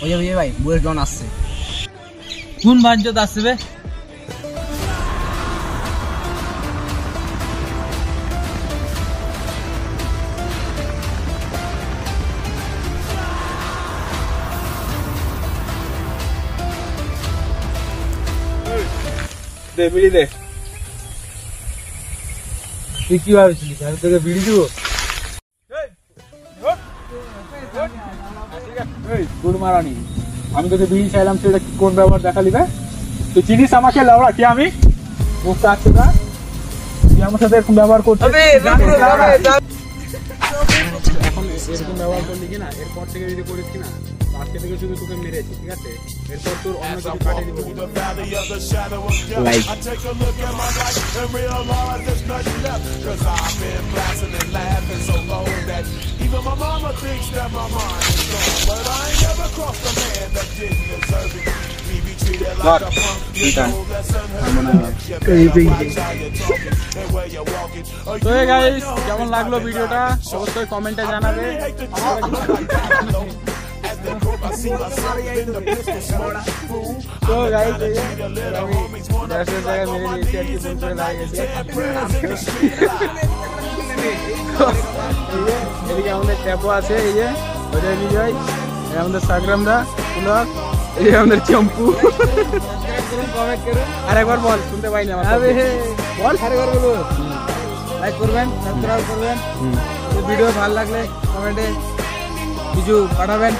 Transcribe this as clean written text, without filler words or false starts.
ওই ভাই বুয়ের জন আসছে। কোন বাঞ্চত আসছে বে? দে বিড়ি দে। তুই কি ভাবছিলিস আমি তোকে বিড়ি দিব? গুড মারানি, আমি তোকে বিড়ি চাইলাম, সেটা কোন ব্যবহার দেখালি? তুই চিনিস আমাকে লাউড়া কি? আমি মুখটা আছে না, তুই আমার সাথে এরকম ব্যবহার করছিস। এখন এরকম ব্যবহার করলি কিনা, এরপর থেকে যদি করিস কিনা, আজকে থেকে শুধু তোকে মেরেছি, ঠিক আছে? এরপর তোর অন্য কিছু কাটে দিব। তো গাইস, কেমন লাগলো ভিডিওটা অবশ্যই কমেন্টে জানাবে। তো গাইস, জায়গায় মেরে দিয়েছি আর কি, বলতে লাগিয়েছি। এদিকে আমাদের ট্যাপও আছে, এই যে বিজয়, আমাদের সাগরামদা, এই আমাদের চম্পু। আরেকবার বল, শুনতে পাইনি আমার। বল আরেকবার বলবো। লাইক করবেন, সাবস্ক্রাইব করবেন, ভিডিও ভালো লাগলে কমেন্টে কিছু পাঠাবেন।